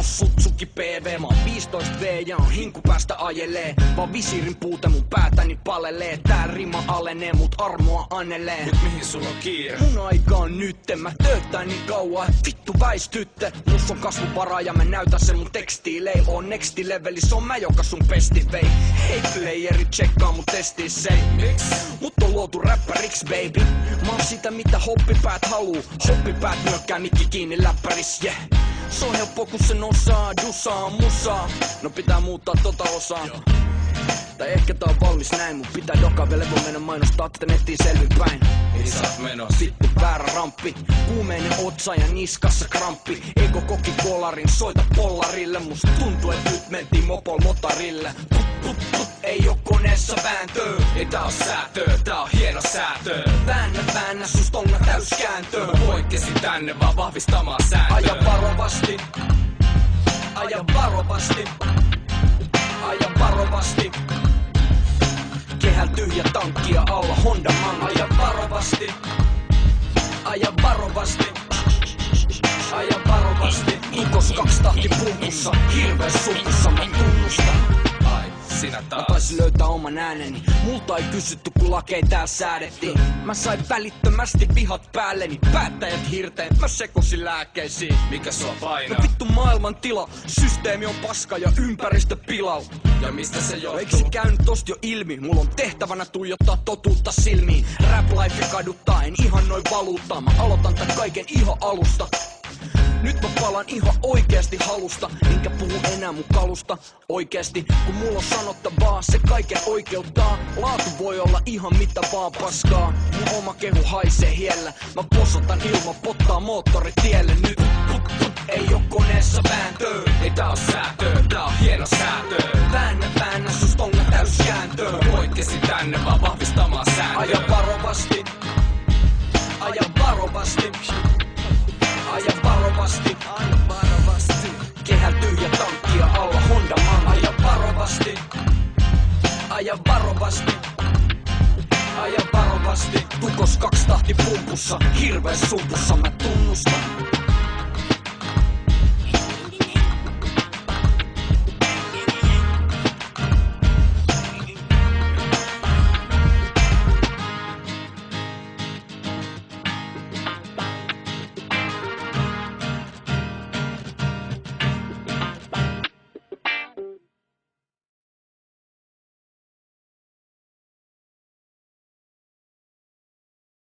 Sutsuki PV. Mä oon 15 V ja on hinku päästä ajelee. Vaan visiirin puute mun päätäni palelee. Tää rima alenee, mut armoa anelee. Mut mihin sulla on kiire? Mun aika on nytten, mä töötän niin kauan, vittu väistytte. Mus on kasvuvaraa ja mä näytän sen mun tekstiilei. On nexti leveli, se on mä joka sun pesti vei. Hei playeri, tsekkaa mun testiissei. Mut on luotu räppäriksi baby. Mä oon sitä mitä hoppipäät haluu. Hoppipäät nyökkää mikki kiinni läppäris, yeah. Se on helppo kun sen osaa, dusaa, musaa. No pitää muuttaa tota osaa. Tai ehkä tää on valmis näin, mut pitää joka vielä voi mennä mainostaa tätä nettiin selvinpäin. Mihin sä oot menos? Vittu väärä ramppi, kuumeinen otsa ja niskassa kramppi. Ego koki kolarin, soita pollarille. Musta tuntuu et nyt mentiin mopol motarille. Ei oo koneessa vääntöö. Ei tää oo säätöö, tää on hieno säätö. Väännä sus tonga täyskääntöö. Mä poikkesin tänne vaan vahvistamaan sääntöä. Aja varovasti, aja varovasti, aja varovasti. Kehällä tyhjä tankkia alla Honda Man. Aja varovasti, aja varovasti, aja varovasti. Tukos 2 tahti pumpussa, hirveä supussa mä tunnustan. Sinä taas. Mä taisin löytää oman ääneni. Multa ei kysytty kun lakei täällä säädettiin. Mä sain välittömästi vihat päälleni. Päättäjät hirteen, mä sekosin lääkkeisiin. Mikä sua painaa? No vittu maailman tila. Systeemi on paska ja ympäristö pilau. Ja mistä se johtuu? Eikö se käynyt tosta jo ilmi? Mulla on tehtävänä tuijottaa totuutta silmiin. Rap life kaduttaa, en ihan noin valuuttaa. Mä aloitan tän kaiken ihan alusta. Nyt mä palan ihan oikeesti halusta. Enkä puhu enää mun kalusta oikeesti. Kun mulla on sanottavaa, se kaiken oikeuttaa. Laatu voi olla ihan mitä vaan paskaa. Mun oma kehu haisee hiellä. Mä posotan ilman pottaa moottoritielle nyt. Ei oo koneessa vääntöö. Ei tää oo säätöö, tää on hieno säätö. Väännä sus tonga täyskääntöö. Mä poikkesin tänne vaan vahvistamaan sääntöä. Aja varovasti, aja varovasti, aja varovasti, aja varovasti. Kehällä tyhjä tankkia alla Honda Man. Aja varovasti, aja varovasti, aja varovasti. Tukos 2 tahti pumpussa, hirveä sumpussa mä tunnustan.